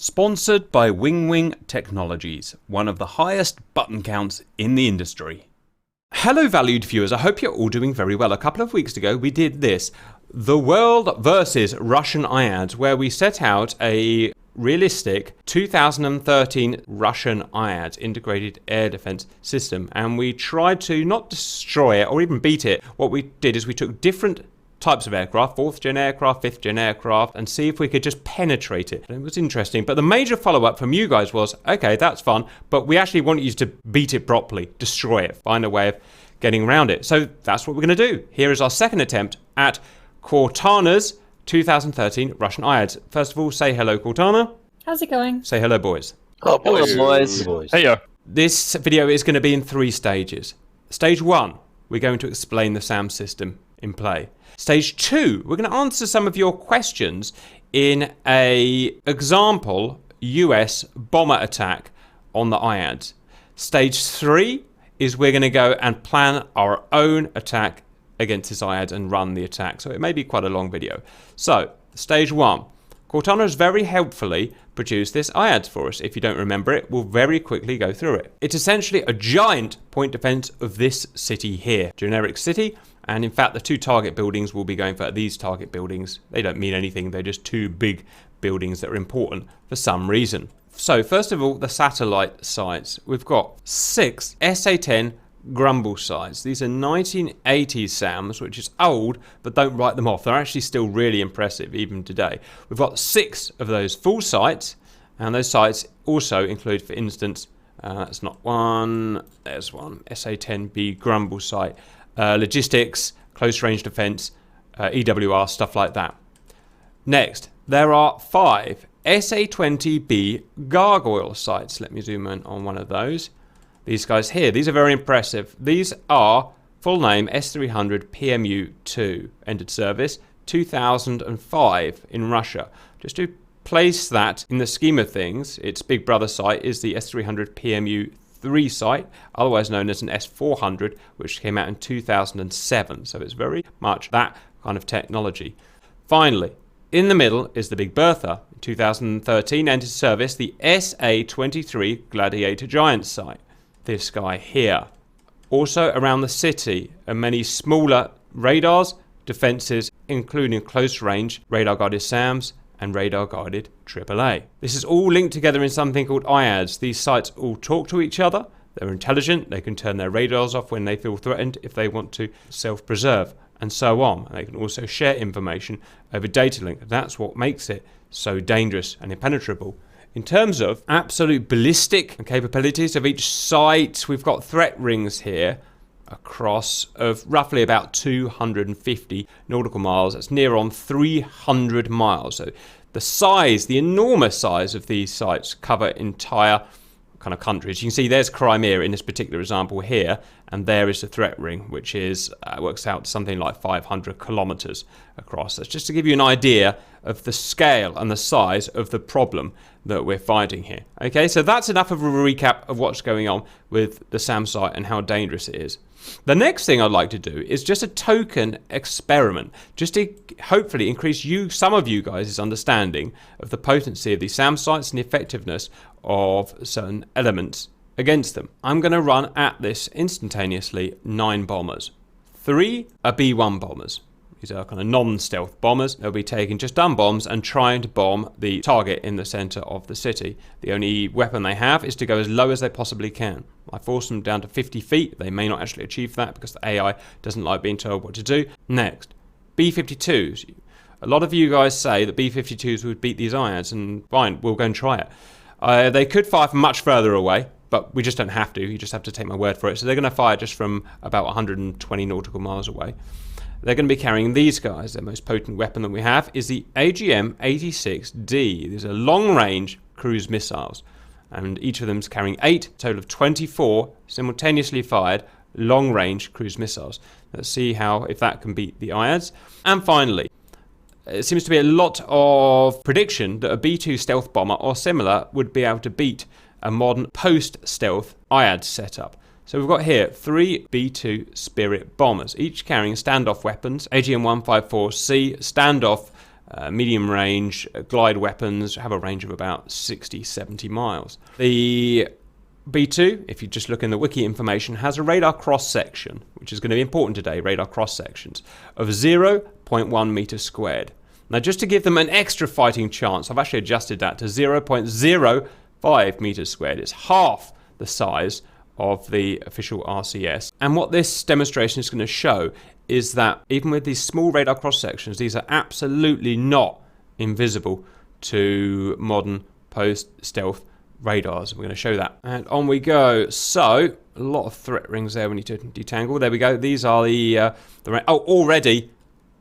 Sponsored by Wing Technologies, one of the highest button counts in the industry. Hello valued viewers, I hope you're all doing very well. A couple of weeks ago we did this, The World versus Russian IADS, where we set out a realistic 2013 Russian IADS, Integrated Air Defense System, and we tried to not destroy it or even beat it. What we did is we took different types of aircraft, 4th gen aircraft, 5th gen aircraft, and see if we could just penetrate it. It was interesting, but the major follow-up from you guys was, okay, that's fun, but we actually want you to beat it properly, destroy it, find a way of getting around it. So that's what we're going to do. Here is our second attempt at Cortana's 2013 Russian IADS. First of all, say hello, Cortana. How's it going? Say hello, boys. Oh, boys. Hello, boys. Hey, This video is going to be in 3 stages. Stage 1, we're going to explain the SAM system in play. Stage 2, we're going to answer some of your questions in a example US bomber attack on the IADS. Stage 3 is we're going to go and plan our own attack against this IADS and run the attack. So it may be quite a long video. So, stage 1. Cortana has very helpfully produced this IADS for us. If you don't remember it, we'll very quickly go through it. It's essentially a giant point defense of this city here. Generic city. And in fact, the 2 target buildings we'll be going for these target buildings. They don't mean anything. They're just 2 big buildings that are important for some reason. So first of all, the satellite sites. We've got 6 SA-10 Grumble sites. These are 1980s SAMs, which is old, but don't write them off. They're actually still really impressive even today. We've got 6 of those full sites, and those sites also include, for instance, that's not one, there's one, SA-10B Grumble site. Logistics, close range defense, EWR, stuff like that. Next, there are 5 SA-20B Gargoyle sites. Let me zoom in on one of those. These guys here, these are very impressive. These are full name S300 PMU-2, entered service 2005 in Russia. Just to place that in the scheme of things, its big brother site is the S300 PMU-3 site, otherwise known as an S400, which came out in 2007. So it's very much that kind of technology. Finally, in the middle is the Big Bertha. In 2013 entered service the SA-23 Gladiator Giant site. This guy here. Also around the city are many smaller radars, defenses, including close range radar guided SAMs and radar guided AAA. This is all linked together in something called IADS. These sites all talk to each other. They're intelligent. They can turn their radars off when they feel threatened if they want to self-preserve, and so on. And they can also share information over data link. That's what makes it so dangerous and impenetrable. In terms of absolute ballistic capabilities of each site, we've got threat rings here across of roughly about 250 nautical miles. That's near on 300 miles. So the size, the enormous size of these sites cover entire kind of countries. You can see there's Crimea in this particular example here, and there is the threat ring, which is works out something like 500 kilometers across. That's just to give you an idea of the scale and the size of the problem that we're fighting here. Okay, so that's enough of a recap of what's going on with the SAM site and how dangerous it is. The next thing I'd like to do is just a token experiment, just to hopefully increase some of you guys' understanding of the potency of these SAM sites and the effectiveness of certain elements against them. I'm going to run at this instantaneously 9 bombers. 3 are B-1 bombers. These are kind of non-stealth bombers. They'll be taking just done bombs and trying to bomb the target in the center of the city. The only weapon they have is to go as low as they possibly can. I force them down to 50 feet. They may not actually achieve that because the AI doesn't like being told what to do. Next, B-52s. A lot of you guys say that B-52s would beat these IADS, and fine, we'll go and try it. They could fire from much further away, but we just don't have to. You just have to take my word for it. So they're going to fire just from about 120 nautical miles away. They're going to be carrying these guys. Their most potent weapon that we have is the AGM-86D. These are long-range cruise missiles, and each of them is carrying 8, a total of 24 simultaneously fired long-range cruise missiles. Let's see if that can beat the IADS. And finally, it seems to be a lot of prediction that a B-2 stealth bomber or similar would be able to beat a modern post-stealth IADS setup. So we've got here 3 B-2 Spirit bombers, each carrying standoff weapons, AGM-154C standoff medium range glide weapons, have a range of about 60, 70 miles. The B2, if you just look in the wiki information, has a radar cross-section, which is going to be important today, radar cross-sections, of 0.1 meters squared. Now, just to give them an extra fighting chance, I've actually adjusted that to 0.05 meters squared. It's half the size of the official RCS. And what this demonstration is going to show is that even with these small radar cross-sections, these are absolutely not invisible to modern post-stealth radars. We're going to show that. And on we go. So, a lot of threat rings there we need to detangle. There we go. These are the already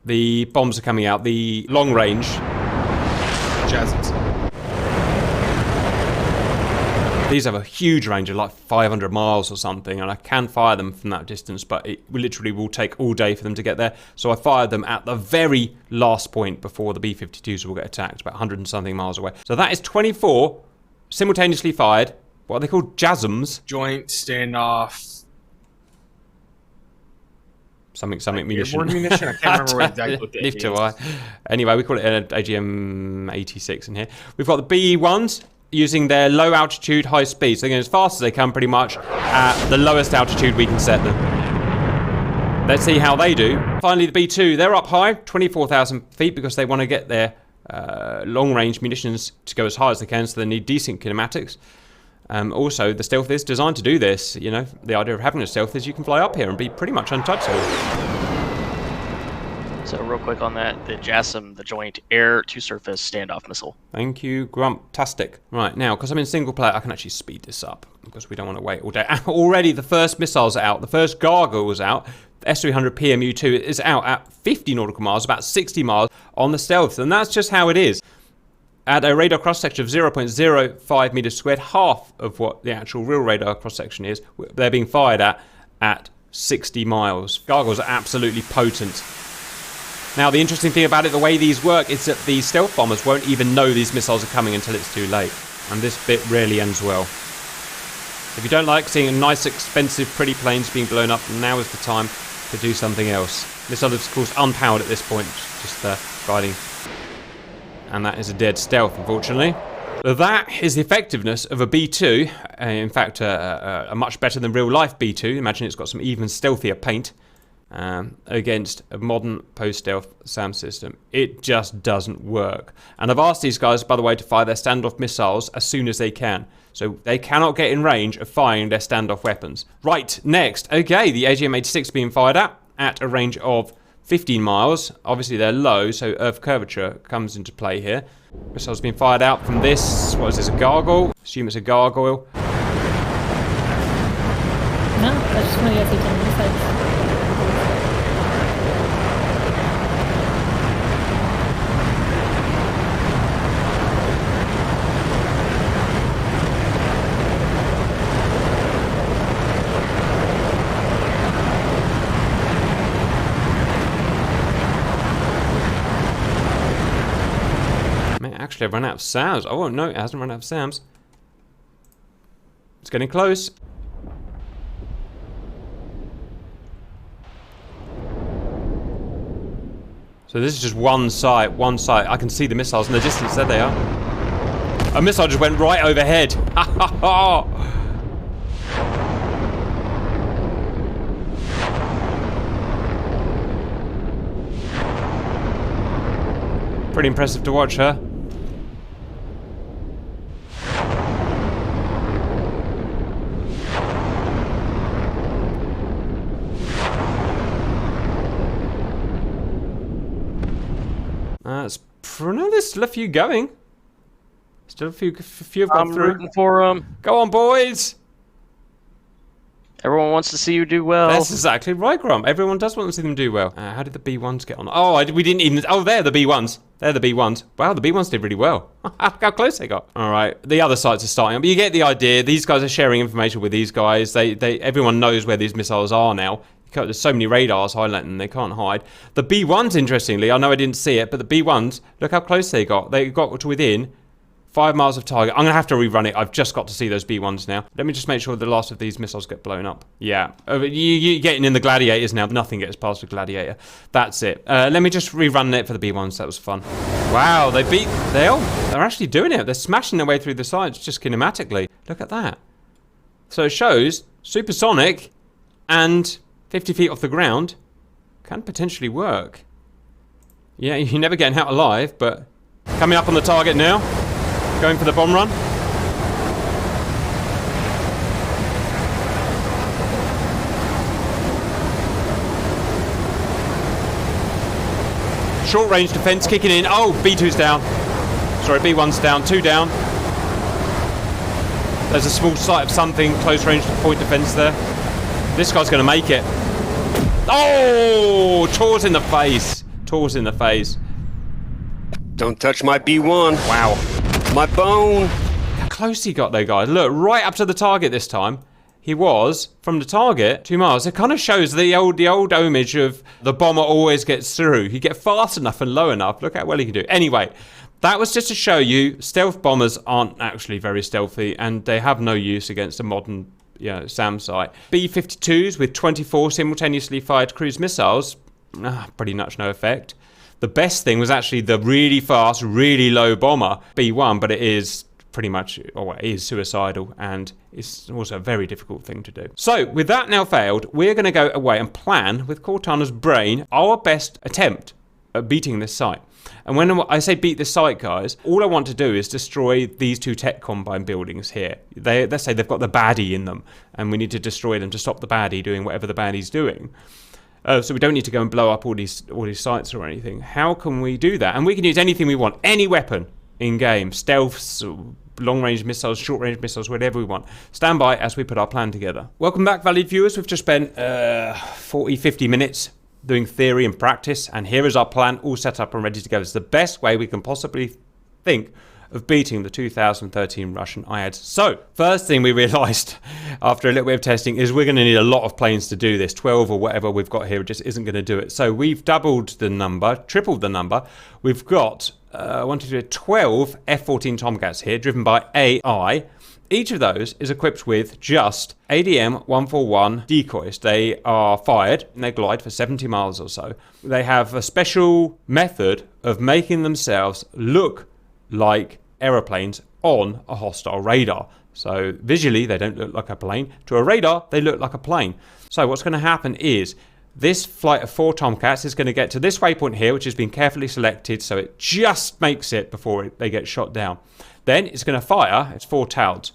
the bombs are coming out. The long range. Jazzes. These have a huge range of like 500 miles or something, and I can fire them from that distance, but it literally will take all day for them to get there. So I fired them at the very last point before the B-52s will get attacked, about 100 and something miles away. So that is 24 simultaneously fired. What are they called? JASMs? Joint standoff. Something munition. Munition? I can't remember what exactly what the Neither do AGM is. Anyway, we call it an AGM 86 in here. We've got the BE1s using their low altitude, high speed. So they're going as fast as they can pretty much at the lowest altitude we can set them. Let's see how they do. Finally, the B2, they're up high, 24,000 feet, because they want to get their long-range munitions to go as high as they can, so they need decent kinematics. Also, the stealth is designed to do this. You know, the idea of having a stealth is you can fly up here and be pretty much untouchable. So real quick on that, the JASM, the Joint Air-to-Surface Standoff Missile. Thank you, Grumptastic. Right, now, because I'm in single player, I can actually speed this up, because we don't want to wait all day. Already, the first missile's out. The first Gargoyle is out. The S300 PMU-2 is out at 50 nautical miles, about 60 miles on the stealth. And that's just how it is. At a radar cross-section of 0.05 meters squared, half of what the actual real radar cross-section is, they're being fired at 60 miles. Gargoyles are absolutely potent. Now, the interesting thing about it, the way these work, is that the stealth bombers won't even know these missiles are coming until it's too late. And this bit really ends well. If you don't like seeing nice, expensive, pretty planes being blown up, now is the time to do something else. This other is, of course, unpowered at this point, just guiding. And that is a dead stealth, unfortunately. That is the effectiveness of a B2. In fact, a much better than real-life B2. Imagine it's got some even stealthier paint. Against a modern post-stealth SAM system. It just doesn't work. And I've asked these guys, by the way, to fire their standoff missiles as soon as they can. So they cannot get in range of firing their standoff weapons. Right, next. Okay, the AGM-86 being fired at a range of 15 miles. Obviously they're low, so Earth curvature comes into play here. Missiles being fired out from this. What is this, a gargoyle? Assume it's a gargoyle. No, I just want to get taken inside. Actually, I've run out of SAMs. Oh, no, it hasn't run out of SAMs. It's getting close. So this is just one site, I can see the missiles in the distance. There they are. A missile just went right overhead. Ha ha ha! Pretty impressive to watch her. No, there's still a few going. Still a few have gone through. I'm rooting for them. Go on, boys! Everyone wants to see you do well. That's exactly right, Grump. Everyone does want to see them do well. How did the B1s get on? Oh, we didn't even... Oh, they're the B1s. They're the B1s. Wow, the B1s did really well. How close they got. All right, the other sites are starting up. But you get the idea. These guys are sharing information with these guys. Everyone knows where these missiles are now. There's so many radars highlighting them, they can't hide. The B1s, interestingly, I know I didn't see it, but the B1s, look how close they got. They got to within 5 miles of target. I'm going to have to rerun it. I've just got to see those B1s now. Let me just make sure the last of these missiles get blown up. Yeah. You're getting in the Gladiators now. Nothing gets past the Gladiator. That's it. Let me just rerun it for the B1s. That was fun. Wow, they're actually doing it. They're smashing their way through the sides just kinematically. Look at that. So it shows supersonic and 50 feet off the ground can potentially work. Yeah, you're never getting out alive, but coming up on the target now. Going for the bomb run. Short range defense kicking in. Oh, B2's down. Sorry, B1's down. 2 down. There's a small sight of something. Close range point defense there. This guy's going to make it. Oh! Tors in the face. Tors in the face. Don't touch my B1. Wow. My bone. How close he got though, guys. Look, right up to the target this time. He was, from the target, 2 miles. It kind of shows the old image of the bomber always gets through. You get fast enough and low enough. Look how well he can do. Anyway, that was just to show you stealth bombers aren't actually very stealthy and they have no use against a modern SAM site. B-52s with 24 simultaneously fired cruise missiles, pretty much no effect. The best thing was actually the really fast, really low bomber, B1, but it is pretty much, or it is suicidal, and it's also a very difficult thing to do. So, with that now failed, we're going to go away and plan, with Cortana's brain, our best attempt at beating this site. And when I say beat this site, guys, all I want to do is destroy these 2 tech combine buildings here. Let's say they've got the baddie in them, and we need to destroy them to stop the baddie doing whatever the baddie's doing. So we don't need to go and blow up all these sites or anything. How can we do that? And we can use anything we want, any weapon in game, stealths, long-range missiles, short-range missiles, whatever we want. Stand by as we put our plan together. Welcome back, valued viewers. We've just spent 40-50 minutes doing theory and practice, and here is our plan all set up and ready to go. It's the best way we can possibly think of beating the 2013 Russian IADS. So, first thing we realised after a little bit of testing is we're going to need a lot of planes to do this. 12 or whatever we've got here just isn't going to do it. So we've doubled the number, tripled the number. We've got 12 F-14 Tomcats here, driven by AI. Each of those is equipped with just ADM-141 decoys. They are fired and they glide for 70 miles or so. They have a special method of making themselves look like aeroplanes on a hostile radar. So visually they don't look like a plane. To a radar they look like a plane. So what's going to happen is this flight of 4 Tomcats is going to get to this waypoint here, which has been carefully selected so it just makes it before they get shot down. Then it's going to fire its 4 Tauds.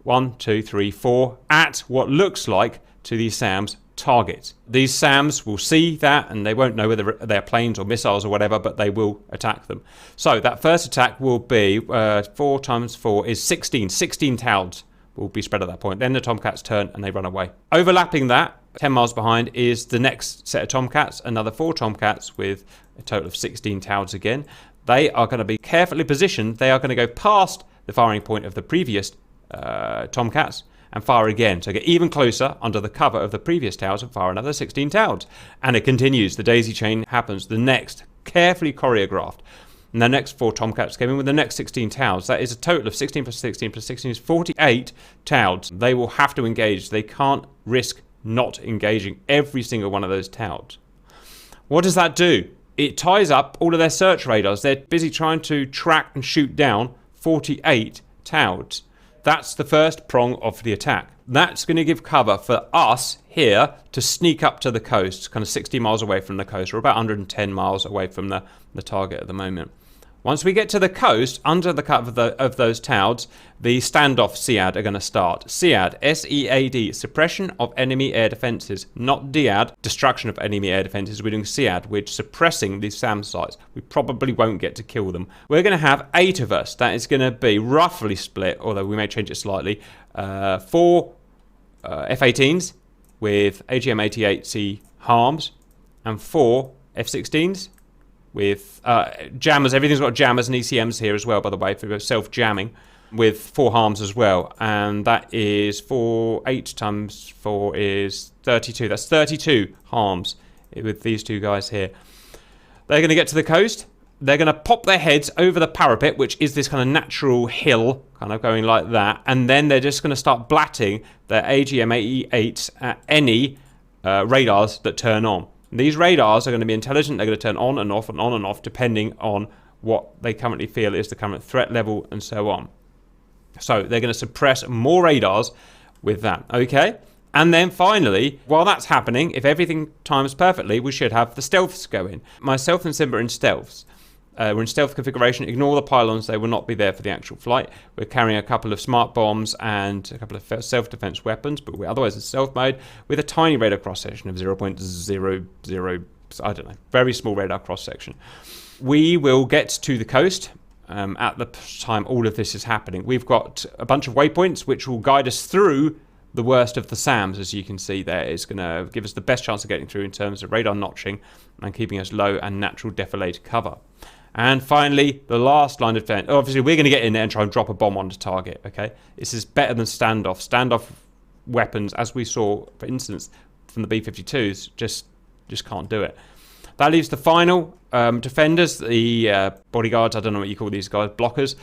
1, 2, 3, 4 at what looks like to these SAMs target. These SAMs will see that and they won't know whether they're planes or missiles or whatever, but they will attack them. So that first attack will be 4 times 4 is 16. 16 Tauds will be spread at that point. Then the Tomcats turn and they run away. Overlapping that, 10 miles behind, is the next set of Tomcats, another 4 Tomcats with a total of 16 Tauds again. They are going to be carefully positioned. They are going to go past the firing point of the previous Tomcats and fire again. So get even closer under the cover of the previous Tauds and fire another 16 Tauds. And it continues. The daisy chain happens. The next, carefully choreographed. And the next 4 Tomcats came in with the next 16 Tauds. That is a total of 16 plus 16 plus 16 is 48 Tauds. They will have to engage. They can't risk not engaging every single one of those Tauds. What does that do? It ties up all of their search radars. They're busy trying to track and shoot down 48 Tauds. That's the first prong of the attack. That's going to give cover for us here to sneak up to the coast, kind of 60 miles away from the coast. We're about 110 miles away from the target at the moment. Once we get to the coast, under the cover of those Tauds, the standoff SEAD are going to start. SEAD, S-E-A-D, suppression of enemy air defenses, not DIAD, destruction of enemy air defenses. We're doing SEAD, we're suppressing these SAM sites. We probably won't get to kill them. We're going to have 8 of us. That is going to be roughly split, although we may change it slightly. 4 F-18s with AGM-88C harms, and 4 F-16s with jammers. Everything's got jammers and ECMs here as well, by the way, for self-jamming, with 4 harms as well. And that is 8 times 4 is 32. That's 32 harms with these 2 guys here. They're going to get to the coast. they're going to pop their heads over the parapet, which is this kind of natural hill, kind of going like that, and then they're just going to start blatting their AGM-88s at any radars that turn on. These radars are going to be intelligent. They're going to turn on and off and on and off, depending on what they currently feel is the current threat level and so on. So they're going to suppress more radars with that, okay? And then finally, while that's happening, if everything times perfectly, we should have the stealths go in. Myself and Simba are in stealths. We're in stealth configuration. Ignore the pylons. They will not be there for the actual flight. We're carrying a couple of smart bombs and a couple of self-defense weapons, but we're otherwise in stealth mode with a tiny radar cross-section of 0.00, I don't know, very small radar cross-section. We will get to the coast at the time all of this is happening. We've got a bunch of waypoints which will guide us through the worst of the SAMs, as you can see there. It's going to give us the best chance of getting through in terms of radar notching and keeping us low and natural defilade cover. And finally, the last line of defense. Obviously, we're going to get in there and try and drop a bomb on the target, okay? This is better than standoff. Standoff weapons, as we saw, for instance, from the B-52s, just can't do it. That leaves the final defenders, the bodyguards, I don't know what you call these guys, blockers.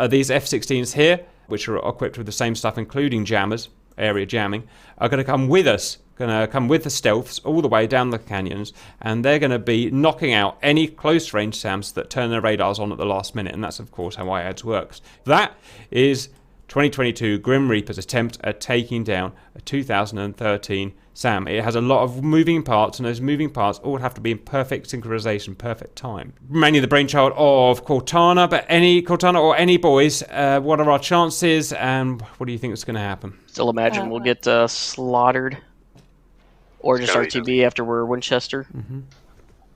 These F-16s here, which are equipped with the same stuff, including jammers, area jamming, are going to come with us, going to come with the stealths all the way down the canyons, and they're going to be knocking out any close range SAMs that turn their radars on at the last minute, and that's of course how IADS works. That is 2022 Grim Reaper's attempt at taking down a 2013 SAM. It has a lot of moving parts, and those moving parts all have to be in perfect synchronization, perfect time. Mainly the brainchild of Cortana, but Cortana or any boys, what are our chances, and what do you think is going to happen? Still imagine we'll get slaughtered. Or just RTB after we're Winchester.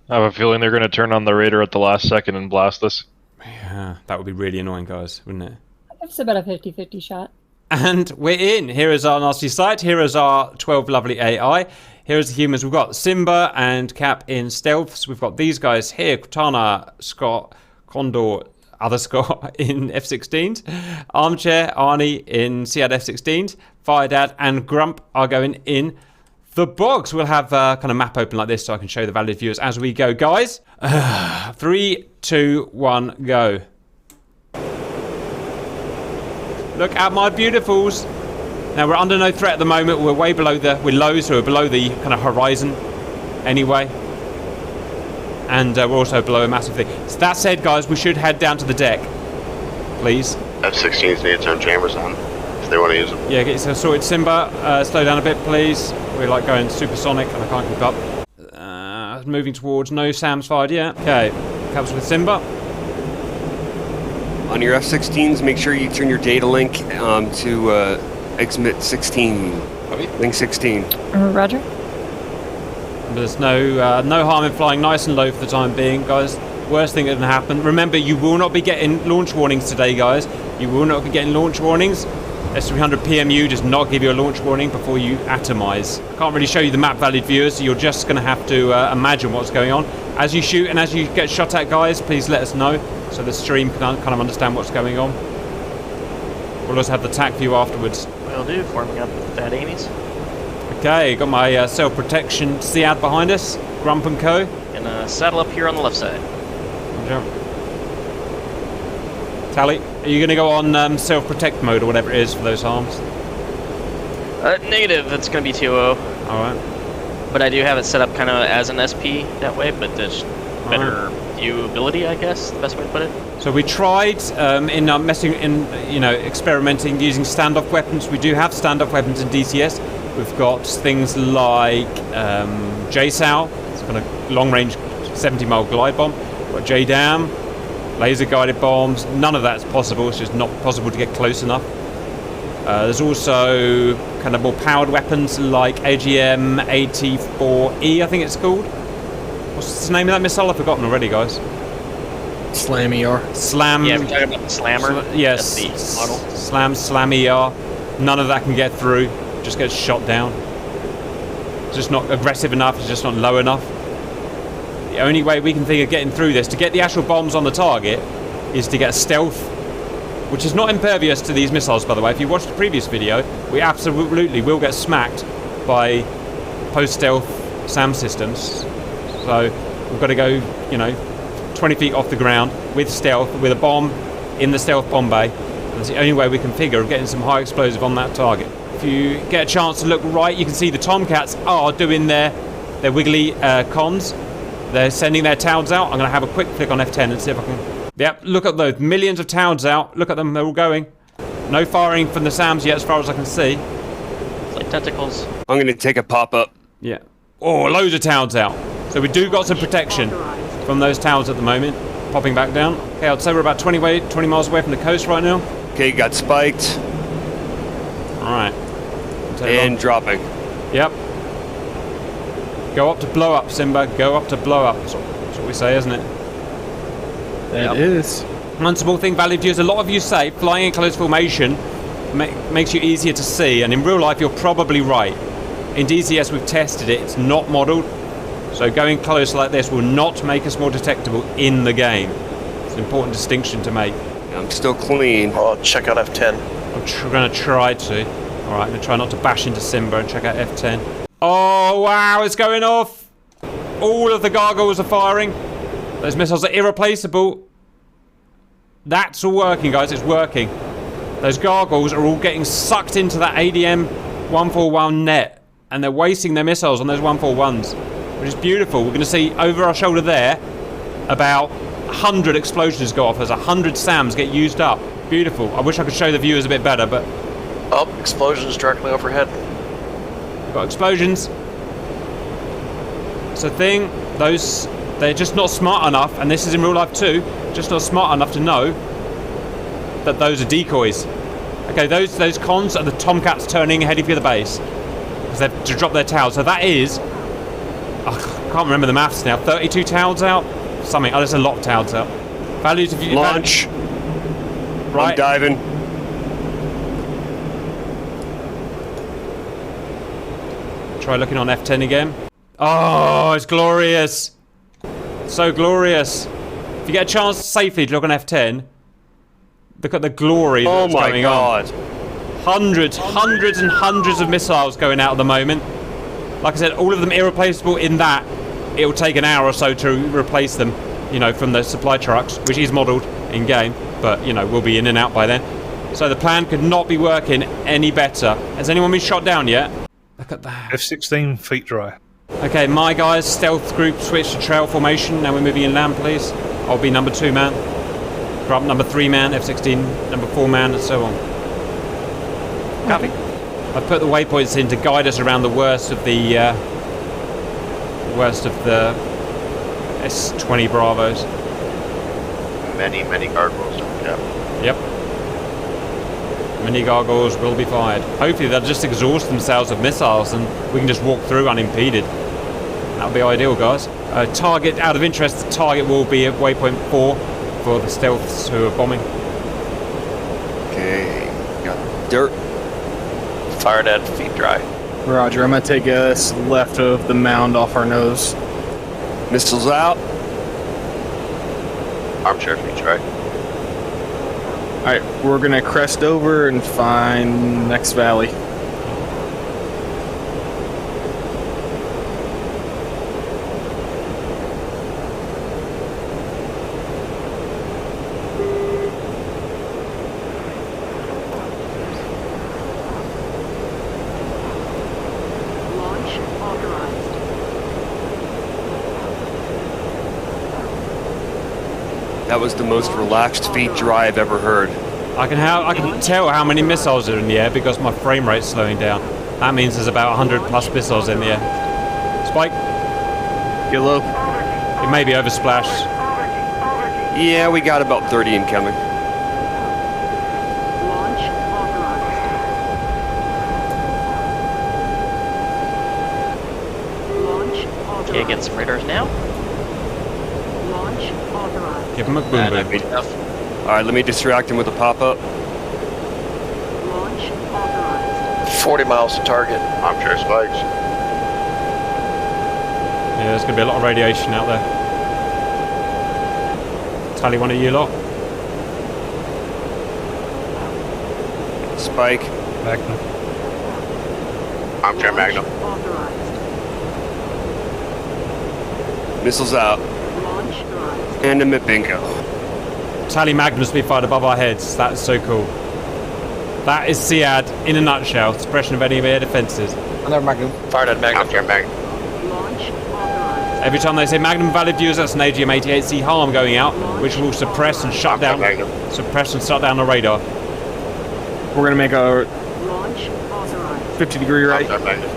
I have a feeling they're going to turn on the radar at the last second and blast us. Yeah, that would be really annoying, guys, wouldn't it? It's about a 50-50 shot. And we're in. Here is our nasty sight. Here is our 12 lovely AI. Here is the humans. We've got Simba and Cap in stealths. We've got these guys here. Cortana, Scott, Condor, other Scott in F-16s. Armchair, Arnie in SEAD F-16s. Fire Dad and Grump are going in the box. We'll have a kind of map open like this so I can show the valid viewers as we go. Guys, 3, 2, 1, go. Look at my beautifuls. Now we're under no threat at the moment. We're way below we're low, so we're below the kind of horizon anyway. And we're also below a massive thing. So that said, guys, we should head down to the deck, please. F-16s need to turn jammers on if they want to use them. Yeah, get yourself sorted. Simba, slow down a bit, please. We're like going supersonic and I can't keep up. Moving towards no SAMs fired yet. Okay, comes with Simba. On your F-16s, make sure you turn your data link to XMIT 16. Link 16. Roger. There's no harm in flying nice and low for the time being, guys. Worst thing that can happen. Remember, you will not be getting launch warnings today, guys. You will not be getting launch warnings. S300 PMU does not give you a launch warning before you atomize. I can't really show you the map valid viewers, so you're just going to have to imagine what's going on. As you shoot and as you get shot at, guys, please let us know so the stream can kind of understand what's going on. We'll also have the TAC view afterwards. Will do, forming up with that Amy's. Okay, got my self-protection SEAD behind us, Grump and Co. Gonna saddle up here on the left side. Jump. Tally, are you going to go on self-protect mode or whatever it is for those arms? Negative, it's gonna be 2-0. Alright. But I do have it set up kind of as an SP that way, but there's better viewability, I guess, the best way to put it. So we tried experimenting using standoff weapons. We do have standoff weapons in DCS. We've got things like JSOW, it's kind of long-range 70-mile glide bomb. We've got JDAM, laser-guided bombs. None of that's possible. It's just not possible to get close enough. There's also kind of more powered weapons like AGM-84E, I think it's called. What's the name of that missile? I've forgotten already, guys. Slam ER. Slam. Yeah, we're talking about the Slammer. Yes. That's the model. Slam ER. None of that can get through. Just gets shot down. It's just not aggressive enough. It's just not low enough. The only way we can think of getting through this, to get the actual bombs on the target, is to get a stealth, which is not impervious to these missiles, by the way. If you watched the previous video, we absolutely will get smacked by post-stealth SAM systems. So we've got to go, 20 feet off the ground with stealth, with a bomb in the stealth bomb bay. And that's the only way we can figure of getting some high explosive on that target. If you get a chance to look right, you can see the Tomcats are doing their wiggly cons. They're sending their towns out. I'm going to have a quick click on F10 and see if I can... Yep, look at those millions of towns out. Look at them, they're all going. No firing from the SAMs yet as far as I can see. It's like tentacles. I'm going to take a pop-up. Yeah. Oh, loads of towns out. So we do got some protection from those towns at the moment. Popping back down. Okay, I'd say we're about 20 miles away from the coast right now. Okay, got spiked. Alright. And dropping. Yep. Go up to blow up, Simba. Go up to blow up. That's what we say, isn't it? That is. One small thing, Valley viewers, a lot of you say flying in close formation makes you easier to see, and in real life you're probably right. In DCS we've tested it, it's not modelled, so going close like this will not make us more detectable in the game. It's an important distinction to make. I'm still clean. I'll check out F10. I'm going to try to. Alright, I'm going to try not to bash into Simba and check out F10. Oh wow, it's going off! All of the gargoyles are firing. Those missiles are irreplaceable. That's all working, guys, it's working. Those gargoyles are all getting sucked into that ADM 141 net, and they're wasting their missiles on those 141s, which is beautiful. We're going to see over our shoulder there about 100 explosions go off as 100 SAMs get used up. Beautiful. I wish I could show the viewers a bit better, but... Oh, explosions directly overhead. Got explosions. It's a thing. They're just not smart enough, and this is in real life too, just not smart enough to know that those are decoys. Okay, those cons are the Tomcats turning heading for the base because they've to drop their towers. So that is, I can't remember the maths now. 32 towers out, something. Oh, there's a lot of towers out. Values of Launch. Right. I'm diving. Try looking on F10 again. Oh, it's glorious. So glorious. If you get a chance safely to look on F10, look at the glory that's going on. Hundreds and hundreds of missiles going out at the moment. Like I said, all of them irreplaceable in that. It'll take an hour or so to replace them, you know, from the supply trucks, which is modelled in game, but, you know, we'll be in and out by then. So the plan could not be working any better. Has anyone been shot down yet? Look at that. F-16 feet dry. Okay, my guys, stealth group switch to trail formation. Now we're moving inland, please. I'll be number 2 man. Grab number 3 man, F-16, number 4 man, and so on. Copy. I've put the waypoints in to guide us around the worst of the S-20 Bravos. Many gargoyles. Yeah. Yep. Many gargoyles will be fired. Hopefully they'll just exhaust themselves of missiles and we can just walk through unimpeded. That'll be ideal, guys. Target, out of interest, the target will be at waypoint 4 for the stealths who are bombing. Okay, got dirt. Fired at feet dry. Roger, I'm going to take us left of the mound off our nose. Missiles out. Armchair feet dry. Alright, we're going to crest over and find next valley. That was the most relaxed feet dry I've ever heard. I can tell how many missiles are in the air because my frame rate's slowing down. That means there's about 100 plus missiles in the air. Spike. Get low. It may be oversplashed. Yeah, we got about 30 incoming. Okay, get some radars now. Give him a boom That'd boom. be enough. Alright, let me distract him with a pop-up. 40 miles to target. Armchair spikes. Yeah, there's going to be a lot of radiation out there. Tally one of you lot. Spike. Magnum. Armchair Magnum. Missiles out. And I'm at bingo. Tally Magnus be fired above our heads. That's so cool. That is SEAD in a nutshell. Suppression of any of air defenses. Another Magnum. Fired at Magnum. Counter Magnum. Every time they say Magnum valid viewers, that's an AGM-88C harm going out, which will suppress and shut down. Magnum. Suppress and shut down the radar. We're gonna make a 50-degree right. Counter Magnum.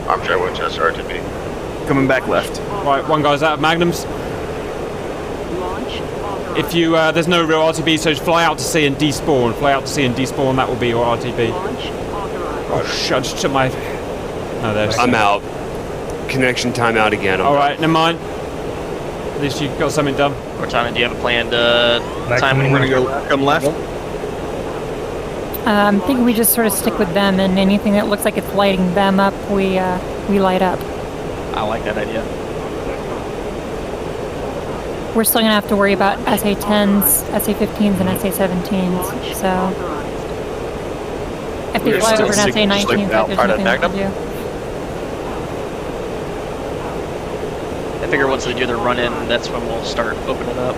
Armchair Winchester RTB. Coming back left. Right, one guy's out of Magnums. If you, there's no real RTB, so just fly out to sea and despawn. Fly out to sea and despawn, that will be your RTB. Oh shit, I just took my... No, there's... I'm out. Connection timeout again. Alright, never mind. At least you got something done. Cortana, do you have a planned time when We're you're gonna go come left. I think we just sort of stick with them, and anything that looks like it's lighting them up, we light up. I like that idea. We're still gonna have to worry about SA-10s, SA-15s, and SA-17s, so... If they We're fly still over an sticking just like SA-19, that. there's Part of nothing we can Magnum? do. I figure once they do their run-in, that's when we'll start opening up.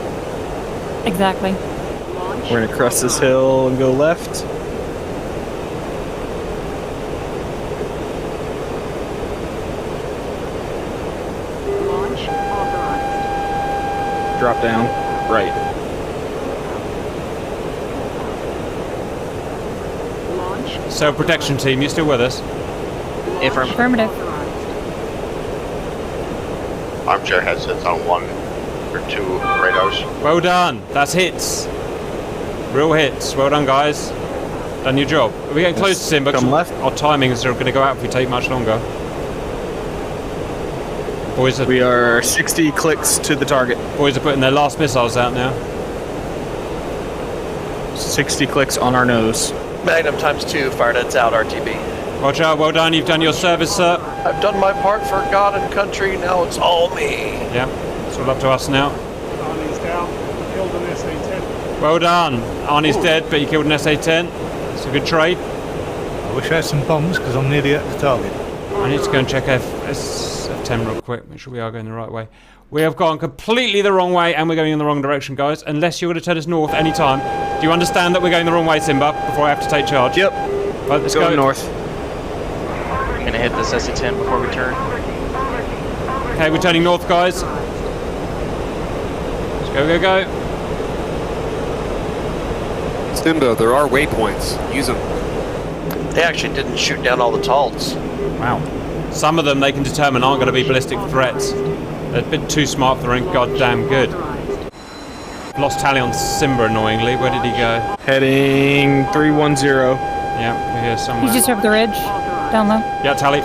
Exactly. We're gonna cross this hill and go left. Drop down. Right. Self-protection team, you still with us? Affirmative. Armchair headsets on 1 or 2 radars. Well done. That's hits. Real hits. Well done, guys. Done your job. Are we getting close to Simba? Come left. Our timings are going to go out if we take much longer. Boys are, We are 60 clicks to the target. boys are putting their last missiles out now. 60 clicks on our nose. Magnum ×2, fired at out RTB. Roger, well done. You've done your service, sir. I've done my part for God and country, now it's all me. Yeah, it's all up to us now. Arnie's down, killed an SA-10. Well done. Arnie's dead, but you killed an SA-10. It's a good trade. I wish I had some bombs because I'm nearly at the target. I need to go and check F10 real quick. Make sure we are going the right way. We have gone completely the wrong way, and we're going in the wrong direction, guys. Unless you're going to turn us north any time. Do you understand that we're going the wrong way, Simba? Before I have to take charge. Yep. Right, let's Go go north. I'm gonna hit this SA-10 before we turn. Okay, we're turning north, guys. Let's go, go, go. Simba, there are waypoints. Use them. They actually didn't shoot down all the talts. Wow. Some of them they can determine aren't going to be ballistic threats. They're a bit too smart for their own goddamn good. Lost tally on Simba, annoyingly. Where did he go? Heading 310. Yeah, we're here somewhere. He's just over the ridge, down low. Yeah, tally.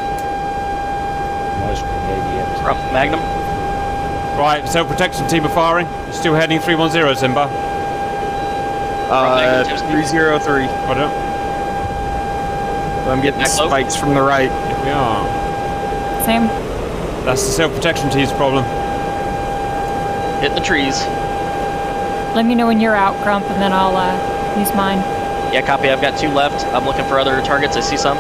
Magnum. Right, self-protection team are firing. Still heading 310, Simba. 303. Hold on. I'm getting Back low. spikes from the right. Here we are. Same. That's the self-protection team's problem. Hit the trees. Let me know when you're out, Grump, and then I'll use mine. Yeah, copy. I've got 2 left. I'm looking for other targets. I see some.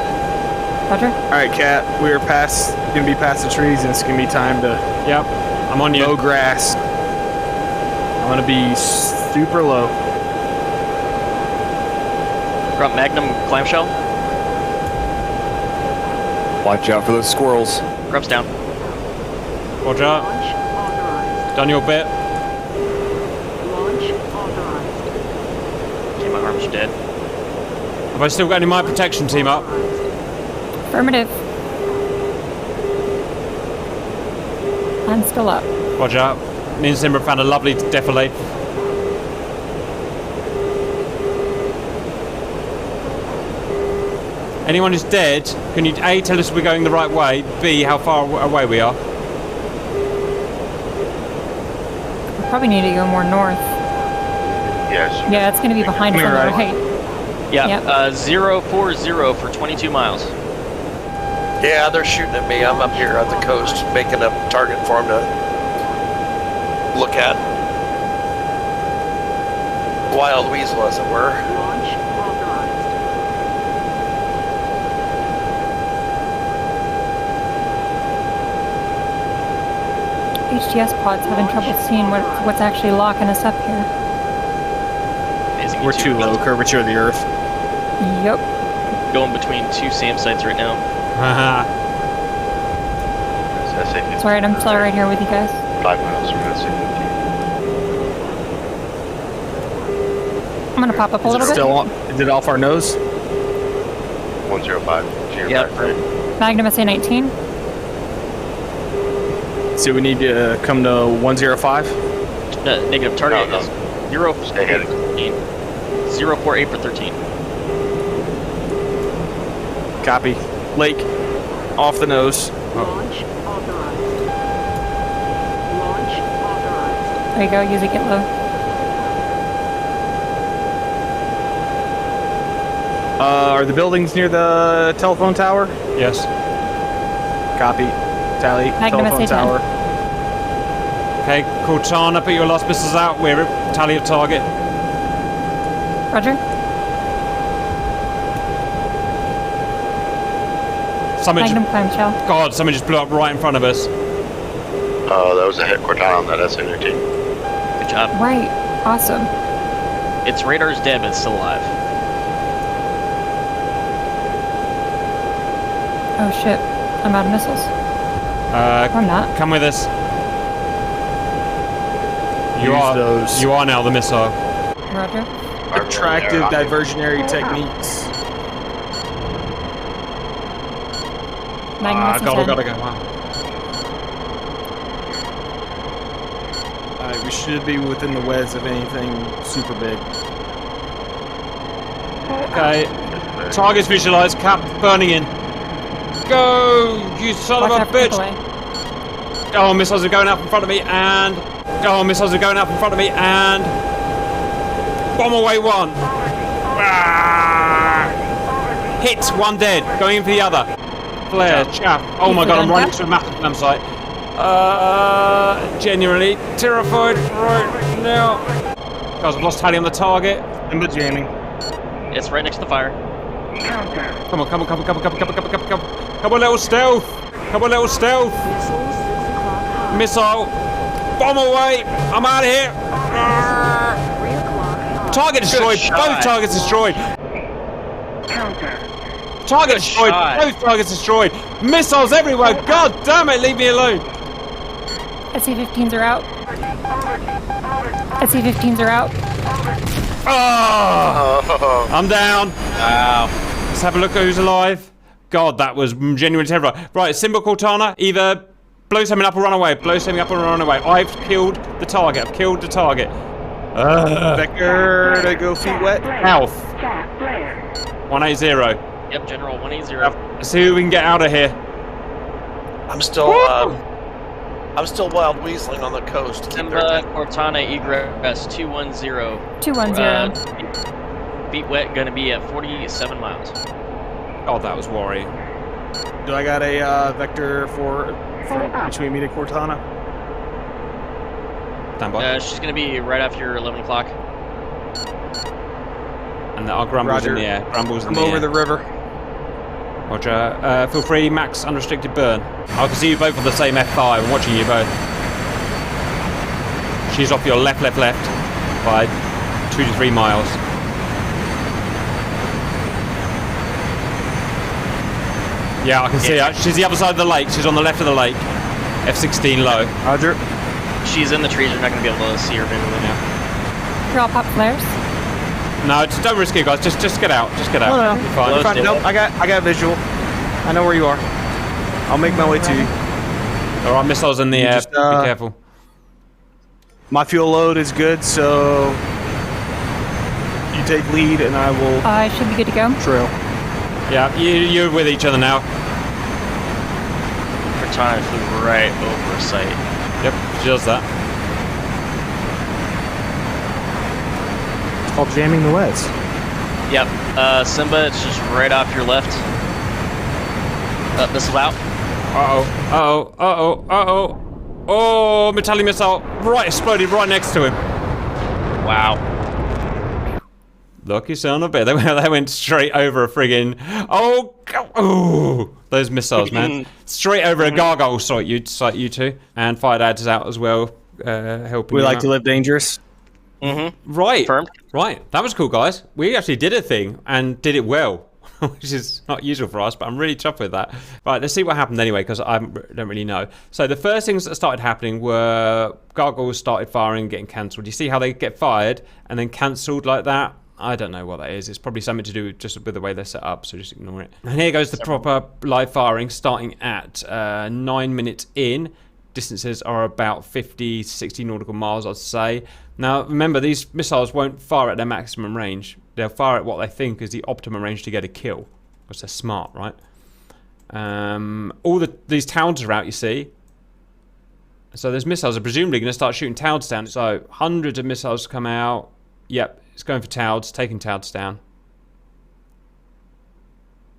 Roger. Alright, Cat, we're gonna be past the trees and it's gonna be time to Yep, I'm on you. mow grass. I'm gonna be super low. Grump Magnum clamshell. Watch out for those squirrels. Grump's down. Roger. Done your bit. Okay, my arm's dead. Have I still got any of my protection team up? Affirmative. I'm still up. Roger. Me and Simba found a lovely defilade. Anyone who's dead, can you A, tell us we're going the right way, B, how far away we are? We probably need to go more north. Yes. Yeah, it's going to be behind us on the Right. right. Yeah, Yep. 040 for 22 miles. Yeah, they're shooting at me. I'm up here at the coast, making a target for them to look at. Wild weasel, as it were. HGS pod's having trouble seeing what's actually locking us up here. Amazing We're too low, curvature of the Earth. Yep. Going between 2 SAM sites right now. Haha. It's alright, I'm still right here with you guys. 5 miles from SA-15. I'm gonna pop up a Is little it bit. still on? Is it off our nose? 105. Yep. Magnum SA-19. So we need to come to 105. Negative target No, is no. 0 Stay headed. 048 for 13. Copy. Lake, off the nose. Launch authorized. Launch authorized. There you go, use it, get low. Are the buildings near the telephone tower? Yes. Copy. Tally. Magnum Telephone SA-10. tower. Okay, Cortana, put your last missiles out. We're at tally of target. Roger. Someone Magnum just, clamshell. God, someone just blew up right in front of us. That was a hit Cortana on that SA-19. Good job. Right. Awesome. Its radar's dead, but it's still alive. Oh shit. I'm out of missiles. I'm not. Come with us. Use You are now the missile. Roger. attractive diversionary techniques. Magnum God, we SA-10. gotta go. Wow. Alright, we should be within the wedge of anything super big. Okay. Targets visualized. Cap burning in. Go, you son Watch of a out for bitch! AAA. Oh, missiles are going up in front of me, and missiles are going up in front of me, and bomb away one. Ah! Hit one dead. Going in for the other. Flare, chaff. Oh my god, I'm right next to a massive campsite. Genuinely terrified right now. Guys, I've lost tally on the target. Simba jamming. It's right next to the fire. Come on, little stealth. Come on, little stealth. Missile. Bomb away. I'm out of here. Target destroyed. Both targets destroyed. Target destroyed. Both targets destroyed. Missiles everywhere. God damn it. Leave me alone. SC-15s are out. SC-15s are out. Oh, I'm down. Wow. Let's have a look at who's alive. God, that was genuinely terrifying. Right, Simba Cortana, either blow something up or run away. Blow something up or run away. I've killed the target. Vector to go feet wet. Health. 180. Yep, General 180. Let's see who we can get out of here. I'm still wild weaseling on the coast. Simba, Cortana, egress 210. 210. Feet wet, gonna be at 47 miles. Oh, that was worrying. Do I got a vector for between me and Cortana? Stand by. She's gonna be right after your 11 o'clock. And our Grumble's Roger. in the air. Grumble's in I'm the over air. the river. Roger. Feel free, max unrestricted burn. I can see you both on the same F5. I'm watching you both. She's off your left by 2 to 3 miles. Yeah, I can see her. She's the other side of the lake. She's on the left of the lake. F-16 low. Roger. She's in the trees. You're not gonna be able to see her visually now. You're all pop flares. No, just don't risk it, guys. Just get out. Just get out. No. You're fine. Close. Fine. Nope, I got visual. I know where you are. I'll make my way to you. All right, missiles in the air. just, Be careful. My fuel load is good, so you take lead and I will I should be good to go. trail. Yeah, you're with each other now. Cortana flew right over sight. Yep, she does that. It's called jamming the wedge. Yep. Simba, it's just right off your left. Missile out. Oh, metallic missile. Right, exploded right next to him. Wow. Lucky son of a bit. They went straight over a friggin'... Oh, those missiles, man. Straight over a gargoyle site, you two. And IADS out as well, helping We you like out. to live dangerous. Right. Confirmed. Right. That was cool, guys. We actually did a thing and did it well. Which is not usual for us, but I'm really chuffed with that. Right, let's see what happened anyway, because I don't really know. So the first things that started happening were gargoyles started firing and getting cancelled. You see how they get fired and then cancelled like that? I don't know what that is. It's probably something to do just with the way they're set up, so just ignore it. And here goes the proper live firing, starting at 9 minutes in. Distances are about 50 to 60 nautical miles, I'd say. Now, remember, these missiles won't fire at their maximum range. They'll fire at what they think is the optimum range to get a kill. Because they're smart, right? All these towns are out, you see. So those missiles are presumably going to start shooting towns down. So hundreds of missiles come out. Yep, it's going for towns, taking towns down.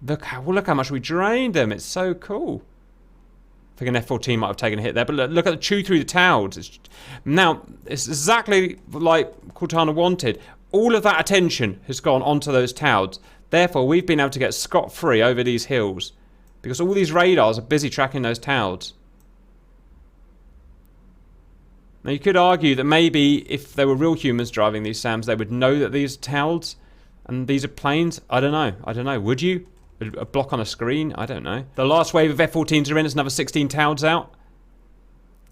Look how much we drained them. It's so cool. I think an F-14 might have taken a hit there, but look at the chew through the towns. Now, it's exactly like Cortana wanted. All of that attention has gone onto those towns. Therefore, we've been able to get scot-free over these hills because all these radars are busy tracking those towns. Now, you could argue that maybe if there were real humans driving these SAMs, they would know that these are towns and these are planes. I don't know. Would you? A block on a screen? I don't know. The last wave of F-14s are in. There's another 16 towns out.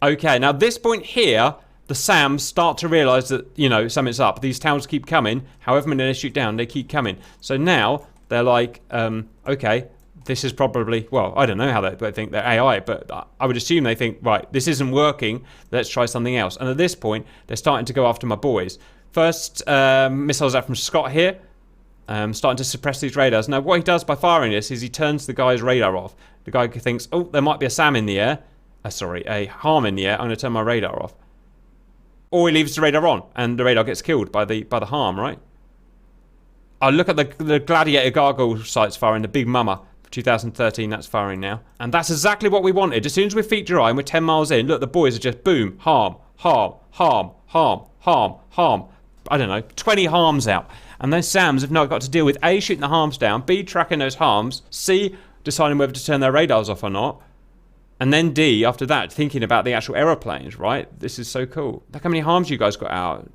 Okay, now this point here, the SAMs start to realise that, you know, something's up. These towns keep coming. However many they shoot down, they keep coming. So now they're like, okay, this is probably, well, I don't know how they think they're AI, but I would assume they think, right, this isn't working. Let's try something else. And at this point, they're starting to go after my boys. First missiles out from Scott here. Starting to suppress these radars. Now, what he does by firing this is he turns the guy's radar off. The guy thinks, oh, there might be a SAM in the air. A harm in the air. I'm going to turn my radar off. Or he leaves the radar on, and the radar gets killed by the harm, right? Oh, look at the Gladiator Gargoyle sights firing, the Big Mama. 2013, that's firing now. And that's exactly what we wanted. As soon as we're feet dry and we're 10 miles in, look, the boys are just boom, harm, harm, harm, harm, harm, harm. I don't know, 20 harms out. And those SAMs have now got to deal with A, shooting the harms down, B, tracking those harms, C, deciding whether to turn their radars off or not, and then D, after that, thinking about the actual aeroplanes, right? This is so cool. Look how many harms you guys got out.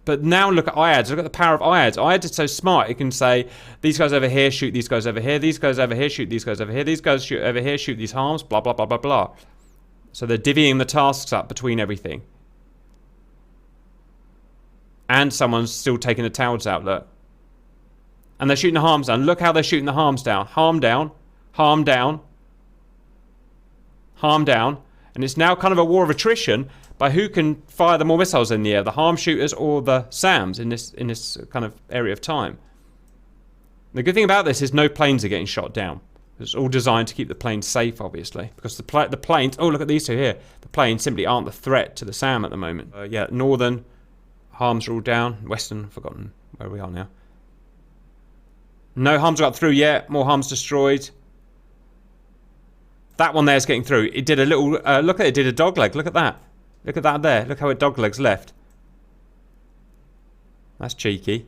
But now look at IADS. Look at the power of IADS. IADS is so smart. It can say, these guys over here, shoot these guys over here. These guys over here, shoot these guys over here. These guys shoot over here, shoot these harms, blah, blah, blah, blah, blah. So they're divvying the tasks up between everything. And someone's still taking the towers out, look. And they're shooting the harms down. Look how they're shooting the harms down. Harm down. Harm down. Harm down. And it's now kind of a war of attrition by who can fire the more missiles in the air, the harm shooters or the SAMs in this kind of area of time. The good thing about this is no planes are getting shot down. It's all designed to keep the planes safe, obviously. Because the planes... Oh, look at these two here. The planes simply aren't the threat to the SAM at the moment. Yeah, northern... Harms are all down. Western, I've forgotten where we are now. No harms got through yet. More harms destroyed. That one there's getting through. It did a little... look at it. It did a dog leg. Look at that. Look at that there. Look how it dog legs left. That's cheeky.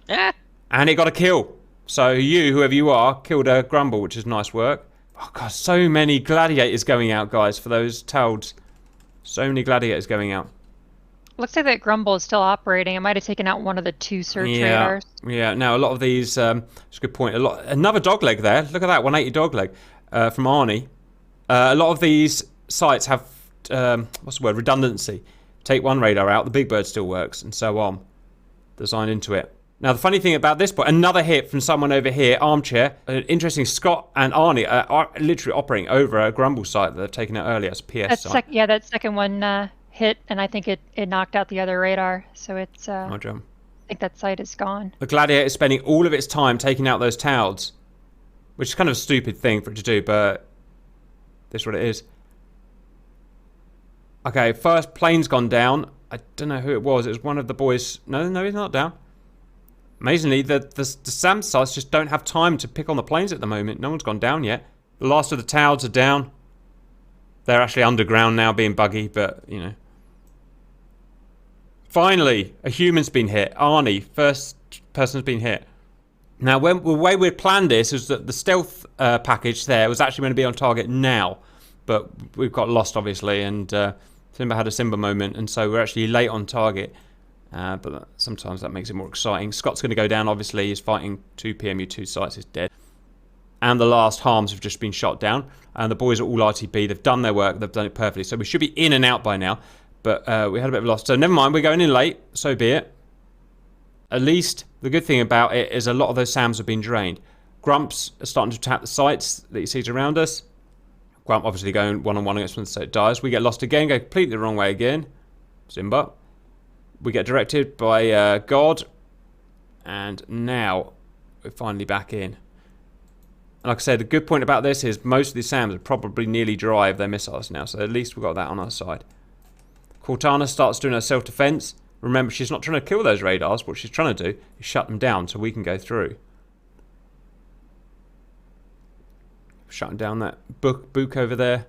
Yeah. And it got a kill. So you, whoever you are, killed a grumble, which is nice work. Oh, God. So many gladiators going out, guys, for those Tauds. So many gladiators going out. Looks like that Grumble is still operating. It might have taken out one of the 2 search radars. Yeah, now a lot of these, it's a good point. Another dogleg there. Look at that, 180 dogleg from Arnie. A lot of these sites have, what's the word, redundancy. Take one radar out, the Big Bird still works, and so on. Designed into it. Now, the funny thing about this point, another hit from someone over here, Armchair. Interesting, Scott and Arnie are literally operating over a Grumble site that they've taken out earlier. It's a PS site. Yeah, that second one hit, and I think it knocked out the other radar. So it's, I think that site is gone. The Gladiator is spending all of its time taking out those Tauds, which is kind of a stupid thing for it to do, but this is what it is. Okay, first plane's gone down. I don't know who it was. It was one of the boys. No, he's not down. Amazingly, the SAM sites just don't have time to pick on the planes at the moment. No one's gone down yet. The last of the Tauds are down. They're actually underground now, being buggy, but, you know. finally, a human's been hit. Arnie, first person's been hit. Now, the way we planned this is that the stealth package there was actually going to be on target now, but we've got lost, obviously, and Simba had a Simba moment, and so we're actually late on target. But sometimes that makes it more exciting. Scott's going to go down, obviously. He's fighting 2 PMU2 sites. He's dead. And the last harms have just been shot down. And the boys are all RTB. They've done their work. They've done it perfectly. So we should be in and out by now. But we had a bit of a loss. So never mind. We're going in late. So be it. At least the good thing about it is a lot of those SAMs have been drained. Grumps are starting to attack the sites that you see around us. Grump obviously going one-on-one against one, so it dies. We get lost again. Go completely the wrong way again. Simba. We get directed by God. And now we're finally back in. Like I said, the good point about this is most of these SAMs are probably nearly dry of their missiles now, so at least we've got that on our side. Cortana starts doing her self-defense. Remember, she's not trying to kill those radars. What she's trying to do is shut them down so we can go through. Shutting down that book over there.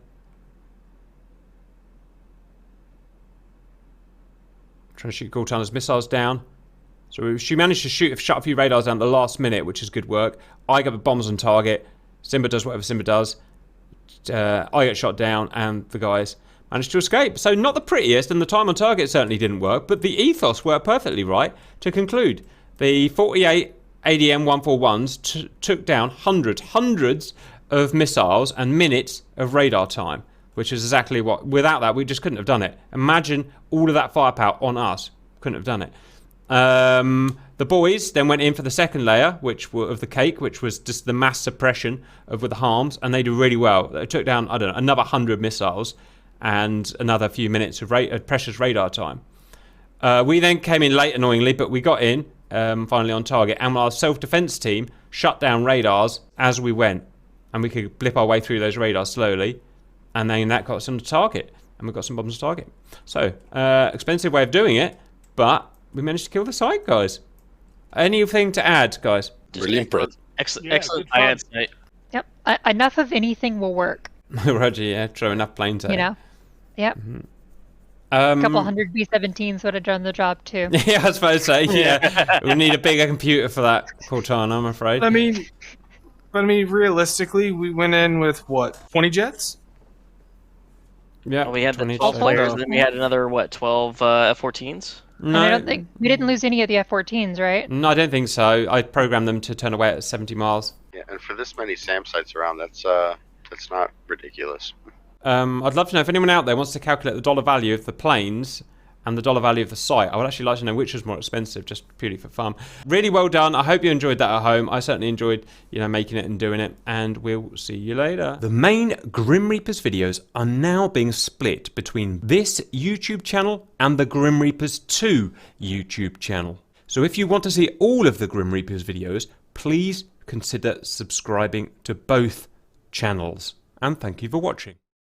Trying to shoot Cortana's missiles down. So she managed to shut a few radars down at the last minute, which is good work. I get the bombs on target. Simba does whatever Simba does. I get shot down, and the guys managed to escape. So not the prettiest, and the time on target certainly didn't work, but the ethos worked perfectly right. To conclude, the 48 ADM 141s took down hundreds of missiles and minutes of radar time, which is exactly what, without that, we just couldn't have done it. Imagine all of that firepower on us. Couldn't have done it. The boys then went in for the second layer, of the cake, which was just the mass suppression with the harms, and they did really well. They took down, I don't know, another 100 missiles and another few minutes of precious radar time. We then came in late, annoyingly, but we got in finally on target, and our self-defense team shut down radars as we went, and we could blip our way through those radars slowly, and then that got us on the target, and we got some bombs on target. So, expensive way of doing it, but we managed to kill the site, guys. Anything to add, guys? Really impressed. Excellent IADS night. Yep. Enough of anything will work. Roger, yeah. Throw enough planes at You know? Yep. A couple 100 B-17s would have done the job, too. Yeah, I was supposed to say, yeah. We need a bigger computer for that, Cortana, I'm afraid. I mean, realistically, we went in with, what, 20 jets? Yeah. Well, we had the 12 players, and then we had another, 12 F-14s? No. And I don't think we didn't lose any of the F-14s, right? No, I don't think so. I programmed them to turn away at 70 miles. Yeah, and for this many SAM sites around, that's not ridiculous. I'd love to know if anyone out there wants to calculate the dollar value of the planes and the dollar value of the site. I would actually like to know which was more expensive, just purely for fun. Really well done. I hope you enjoyed that at home. I certainly enjoyed, making it and doing it. And we'll see you later. The main Grim Reapers videos are now being split between this YouTube channel and the Grim Reapers 2 YouTube channel. So if you want to see all of the Grim Reapers videos, please consider subscribing to both channels. And thank you for watching.